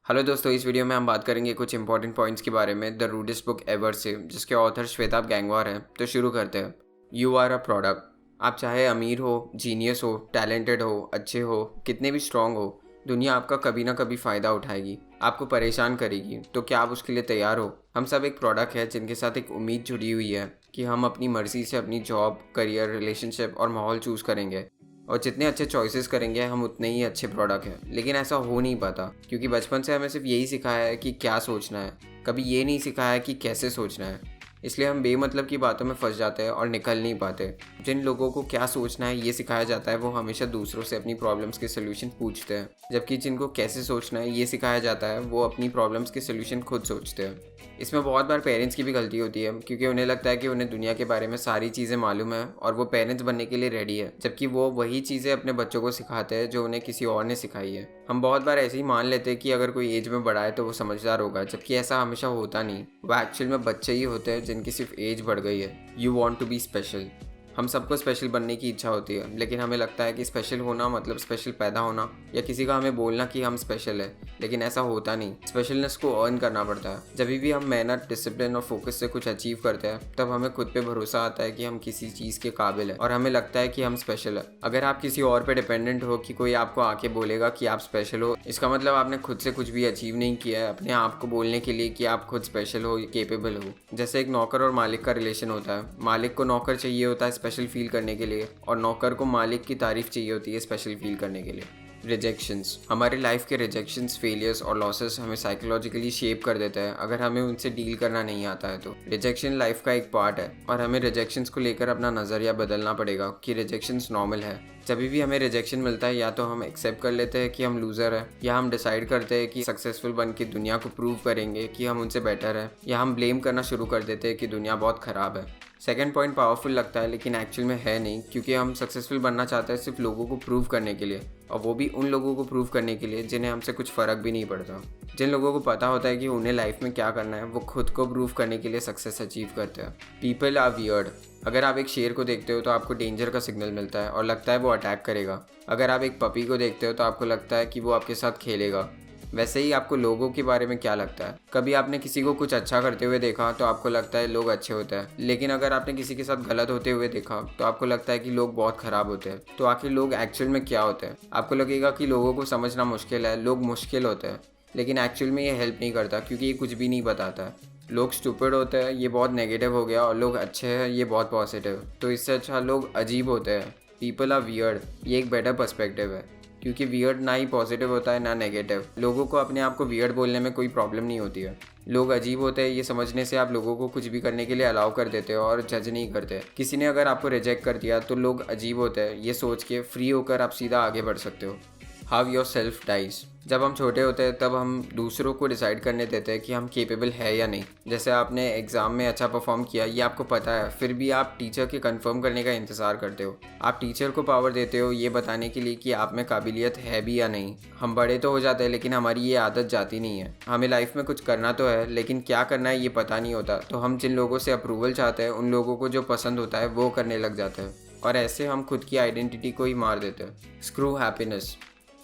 Hello दोस्तों, इस video में हम बात करेंगे कुछ इंपॉर्टेंट पॉइंट्स के बारे में द रूडेस्ट बुक एवर से, जिसके ऑथर श्वेताब गैंगवार हैं। तो शुरू करते हैं। You are a product. आप चाहे अमीर हो, जीनियस हो, टैलेंटेड हो, अच्छे हो, कितने भी स्ट्रांग हो, दुनिया आपका कभी ना कभी फ़ायदा उठाएगी, आपको परेशान करेगी। तो क्या आप उसके लिए तैयार हो? हम सब एक प्रोडक्ट है जिनके साथ एक उम्मीद जुड़ी हुई है कि हम अपनी मर्ज़ी से अपनी जॉब, करियर, रिलेशनशिप और माहौल चूज़ करेंगे, और जितने अच्छे चॉइसेस करेंगे हम उतने ही अच्छे प्रोडक्ट हैं। लेकिन ऐसा हो नहीं पाता, क्योंकि बचपन से हमें सिर्फ यही सिखाया है कि क्या सोचना है, कभी ये नहीं सिखाया है कि कैसे सोचना है। इसलिए हम बेमतलब की बातों में फंस जाते हैं और निकल नहीं पाते। जिन लोगों को क्या सोचना है ये सिखाया जाता है, वो हमेशा दूसरों से अपनी प्रॉब्लम्स के सोल्यूशन पूछते हैं, जबकि जिनको कैसे सोचना है ये सिखाया जाता है, वो अपनी प्रॉब्लम्स के सोल्यूशन खुद सोचते हैं। इसमें बहुत बार पेरेंट्स की भी गलती होती है, क्योंकि उन्हें लगता है कि उन्हें दुनिया के बारे में सारी चीज़ें मालूम है और वो पेरेंट्स बनने के लिए रेडी है, जबकि वो वही चीज़ें अपने बच्चों को सिखाते हैं जो उन्हें किसी और ने सिखाई है। हम बहुत बार ऐसे ही मान लेते हैं कि अगर कोई एज में बड़ा है तो वो समझदार होगा, जबकि ऐसा हमेशा होता नहीं। वो एक्चुअल में बच्चे ही होते हैं जिनकी सिर्फ एज बढ़ गई है। You want to be special. हम सबको स्पेशल बनने की इच्छा होती है, लेकिन हमें लगता है कि स्पेशल होना मतलब स्पेशल पैदा होना, या किसी का हमें बोलना कि हम स्पेशल है। लेकिन ऐसा होता नहीं। स्पेशलनेस को अर्न करना पड़ता है। जब भी हम मेहनत, डिसिप्लिन और फोकस से कुछ अचीव करते हैं, तब हमें खुद पे भरोसा आता है कि हम किसी चीज़ के काबिल है और हमें लगता है कि हम स्पेशल है। अगर आप किसी और पे डिपेंडेंट हो कि कोई आपको आके बोलेगा कि आप स्पेशल हो, इसका मतलब आपने खुद से कुछ भी अचीव नहीं किया है अपने आप को बोलने के लिए कि आप खुद स्पेशल हो, केपेबल हो। जैसे एक नौकर और मालिक का रिलेशन होता है। मालिक को नौकर चाहिए होता है स्पेशल फील करने के लिए, और नौकर को मालिक की तारीफ चाहिए होती है स्पेशल फील करने के लिए। रिजेक्शंस। हमारी लाइफ के रिजेक्शंस, फेलियर्स और लॉसेस हमें साइकोलॉजिकली शेप कर देते हैं अगर हमें उनसे डील करना नहीं आता है तो। रिजेक्शन लाइफ का एक पार्ट है और हमें रिजेक्शंस को लेकर अपना नज़रिया बदलना पड़ेगा कि रिजेक्शंस नॉर्मल है। जब भी हमें रिजेक्शन मिलता है, या तो हम एक्सेप्ट कर लेते हैं कि हम लूज़र हैं, या हम डिसाइड करते हैं कि सक्सेसफुल बन के दुनिया को प्रूव करेंगे कि हम उनसे बेटर है, या हम ब्लेम करना शुरू कर देते हैं कि दुनिया बहुत ख़राब है। सेकेंड पॉइंट पावरफुल लगता है, लेकिन एक्चुअल में है नहीं, क्योंकि हम सक्सेसफुल बनना चाहते हैं सिर्फ लोगों को प्रूव करने के लिए, और वो भी उन लोगों को प्रूव करने के लिए जिन्हें हमसे कुछ फ़र्क भी नहीं पड़ता। जिन लोगों को पता होता है कि उन्हें लाइफ में क्या करना है, वो खुद को प्रूव करने के लिए सक्सेस अचीव करते हैं। People are weird. अगर आप एक शेर को देखते हो तो आपको डेंजर का सिग्नल मिलता है और लगता है वो अटैक करेगा। अगर आप एक पपी को देखते हो तो आपको लगता है कि वो आपके साथ खेलेगा। वैसे ही आपको लोगों के बारे में क्या लगता है? कभी आपने किसी को कुछ अच्छा करते हुए देखा तो आपको लगता है लोग अच्छे होते हैं, लेकिन अगर आपने किसी के साथ गलत होते हुए देखा तो आपको लगता है कि लोग बहुत ख़राब होते हैं। तो आखिर लोग एक्चुअल में क्या होते हैं? आपको लगेगा कि लोगों को समझना मुश्किल है, लोग मुश्किल होते हैं, लेकिन एक्चुअल में ये हेल्प नहीं करता, क्योंकि ये कुछ भी नहीं बताता है। लोग स्टूपिड होते हैं, ये बहुत नेगेटिव हो गया, और लोग अच्छे हैं, ये बहुत पॉजिटिव। तो इससे अच्छा लोग अजीब होते हैं। पीपल आर वियर्ड, ये एक बेटर पर्सपेक्टिव है, क्योंकि वियर्ड ना ही पॉजिटिव होता है ना नेगेटिव। लोगों को अपने आप को वियर्ड बोलने में कोई प्रॉब्लम नहीं होती है। लोग अजीब होते हैं, ये समझने से आप लोगों को कुछ भी करने के लिए अलाउ कर देते हो और जज नहीं करते। किसी ने अगर आपको रिजेक्ट कर दिया तो लोग अजीब होते हैं, ये सोच के फ्री होकर आप सीधा आगे बढ़ सकते हो। How your self dies. जब हम छोटे होते हैं तब हम दूसरों को डिसाइड करने देते हैं कि हम केपेबल है या नहीं। जैसे आपने एग्ज़ाम में अच्छा परफॉर्म किया, ये आपको पता है, फिर भी आप टीचर के कंफर्म करने का इंतज़ार करते हो। आप टीचर को पावर देते हो ये बताने के लिए कि आप में काबिलियत है भी या नहीं। हम बड़े तो हो जाते हैं, लेकिन हमारी ये आदत जाती नहीं है। हमें लाइफ में कुछ करना तो है, लेकिन क्या करना है ये पता नहीं होता। तो हम जिन लोगों से अप्रूवल चाहते हैं, उन लोगों को जो पसंद होता है वो करने लग जाते हैं, और ऐसे हम खुद की आइडेंटिटी को ही मार देते हैं। Screw happiness.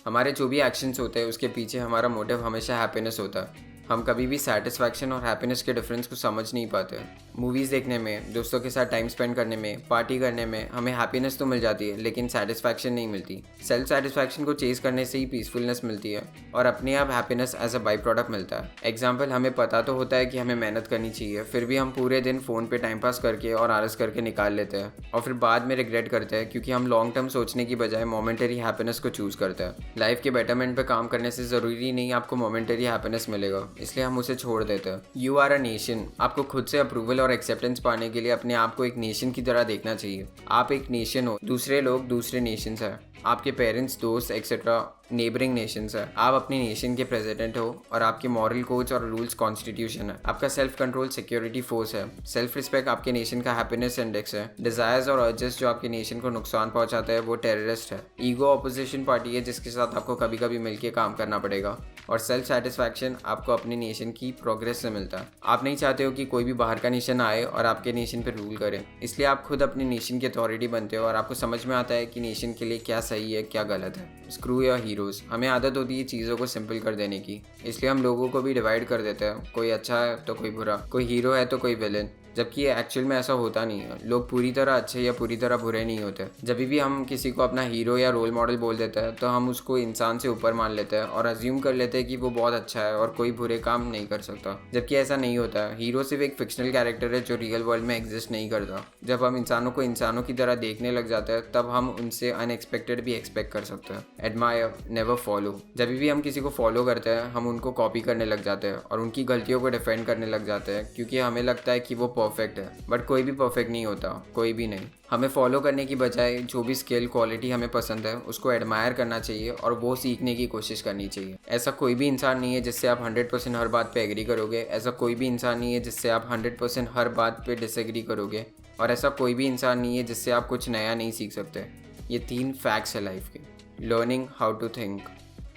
हमारे जो भी एक्शंस होते हैं उसके पीछे हमारा मोटिव हमेशा हैप्पीनेस होता है। हम कभी भी सेटिस्फैक्शन और हैप्पीनेस के डिफरेंस को समझ नहीं पाते। मूवीज़ देखने में, दोस्तों के साथ टाइम स्पेंड करने में, पार्टी करने में हमें हैप्पीनेस तो मिल जाती है, लेकिन सेटिस्फैक्शन नहीं मिलती। सेल्फ सेटिस्फैक्शन को चेज़ करने से ही पीसफुलनेस मिलती है, और अपने आप happiness as a by product मिलता है। एग्जाम्पल, हमें पता तो होता है कि हमें मेहनत करनी चाहिए, फिर भी हम पूरे दिन फ़ोन पे टाइम पास करके और आलस करके निकाल लेते हैं, और फिर बाद में रिग्रेट करते हैं, क्योंकि हम लॉन्ग टर्म सोचने की बजाय मोमेंटरी हैप्पीनेस को चूज़ करते हैं। लाइफ के बेटरमेंट पे काम करने से ज़रूरी नहीं आपको मोमेंटरी हैप्पीनेस मिलेगा, इसलिए हम उसे छोड़ देते हैं। You are a nation. आपको खुद से अप्रूवल और एक्सेप्टेंस पाने के लिए अपने आप को एक नेशन की तरह देखना चाहिए। आप एक नेशन हो, दूसरे लोग दूसरे नेशंस हैं। आपके पेरेंट्स, दोस्त एक्सेट्रा नेबरिंग नेशंस है। आप अपनी नेशन के प्रेसिडेंट हो, और आपके मॉरल कोड्स और रूल्स कॉन्स्टिट्यूशन है। आपका सेल्फ कंट्रोल सिक्योरिटी फोर्स है। सेल्फ रिस्पेक्ट आपके नेशन का हैप्पीनेस इंडेक्स है। डिजायर्स और अर्जेस जो आपके नेशन को नुकसान पहुंचाते हैं वो टेररिस्ट है। ईगो ऑपोजिशन पार्टी है जिसके साथ आपको कभी कभी मिलकर काम करना पड़ेगा। और सेल्फ सेटिस्फैक्शन आपको अपने नेशन की प्रोग्रेस से मिलता है। आप नहीं चाहते हो कि कोई भी बाहर का नेशन आए और आपके नेशन पे रूल करे, इसलिए आप खुद अपने नेशन की अथॉरिटी बनते हो और आपको समझ में आता है कि नेशन के लिए क्या सही है क्या गलत है। स्क्रू या हीरोज़, हमें आदत होती है चीज़ों को सिंपल कर देने की, इसलिए हम लोगों को भी डिवाइड कर देते हैं, कोई अच्छा है तो कोई बुरा, कोई हीरो है तो कोई विलेन, जबकि ये एक्चुअल में ऐसा होता नहीं है। लोग पूरी तरह अच्छे या पूरी तरह बुरे नहीं होते। जब भी हम किसी को अपना हीरो या रोल मॉडल बोल देते हैं तो हम उसको इंसान से ऊपर मान लेते हैं और अज्यूम कर लेते हैं कि वो बहुत अच्छा है और कोई बुरे काम नहीं कर सकता, जबकि ऐसा नहीं होता है। हीरो सिर्फ एक फिक्शनल कैरेक्टर है जो रियल वर्ल्ड में एग्जिस्ट नहीं करता। जब हम इंसानों को इंसानों की तरह देखने लग जाते हैं तब हम उनसे अनएक्सपेक्टेड भी एक्सपेक्ट कर सकते हैं। Admire, never follow. जब भी हम किसी को फॉलो करते हैं हम उनको कॉपी करने लग जाते हैं और उनकी गलतियों को डिफेंड करने लग जाते हैं, क्योंकि हमें लगता है कि वो परफेक्ट है। बट कोई भी परफेक्ट नहीं होता, कोई भी नहीं। हमें फॉलो करने की बजाय जो भी स्किल क्वालिटी हमें पसंद है उसको एडमायर करना चाहिए और वो सीखने की कोशिश करनी चाहिए। ऐसा कोई भी इंसान नहीं है जिससे आप 100% हर बात पे एग्री करोगे, ऐसा कोई भी इंसान नहीं है जिससे आप 100% हर बात पे डिसएग्री करोगे, और ऐसा कोई भी इंसान नहीं है जिससे आप कुछ नया नहीं सीख सकते। ये 3 फैक्ट्स है लाइफ के। Learning how to think.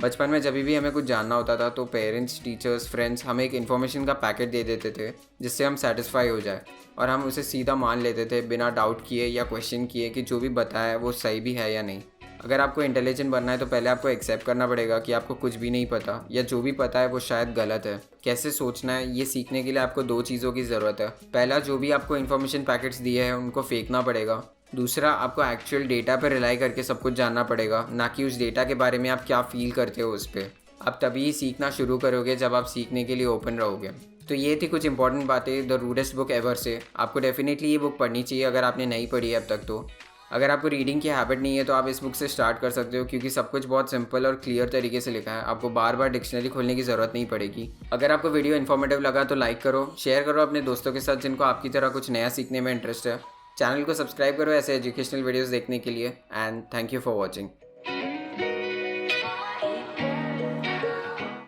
बचपन में जब भी हमें कुछ जानना होता था तो पेरेंट्स, टीचर्स, फ्रेंड्स हमें एक इन्फॉर्मेशन का पैकेट दे देते थे जिससे हम सेटिस्फाई हो जाए और हम उसे सीधा मान लेते थे बिना डाउट किए या क्वेश्चन किए कि जो भी बताया है वो सही भी है या नहीं। अगर आपको इंटेलिजेंट बनना है तो पहले आपको एक्सेप्ट करना पड़ेगा कि आपको कुछ भी नहीं पता या जो भी पता है वो शायद गलत है। कैसे सोचना है ये सीखने के लिए आपको 2 चीज़ों की ज़रूरत है। पहला, जो भी आपको इन्फॉर्मेशन पैकेट्स दिए हैं उनको फेंकना पड़ेगा। दूसरा, आपको एक्चुअल डेटा पर रिलाई करके सब कुछ जानना पड़ेगा, ना कि उस डेटा के बारे में आप क्या फील करते हो उस पर। आप तभी सीखना शुरू करोगे जब आप सीखने के लिए ओपन रहोगे। तो ये थी कुछ इंपॉर्टेंट बातें द रूडेस्ट बुक एवर से। आपको डेफिनेटली ये बुक पढ़नी चाहिए अगर आपने नहीं पढ़ी है अब तक। तो अगर आपको रीडिंग की हैबिट नहीं है तो आप इस बुक से स्टार्ट कर सकते हो, क्योंकि सब कुछ बहुत सिंपल और क्लियर तरीके से लिखा है। आपको बार बार डिक्शनरी खोलने की ज़रूरत नहीं पड़ेगी। अगर आपको वीडियो इन्फॉर्मेटिव लगा तो लाइक करो, शेयर करो अपने दोस्तों के साथ जिनको आपकी तरह कुछ नया सीखने में इंटरेस्ट है। चैनल को सब्सक्राइब करो ऐसे एजुकेशनल वीडियोस देखने के लिए। And thank you for watching.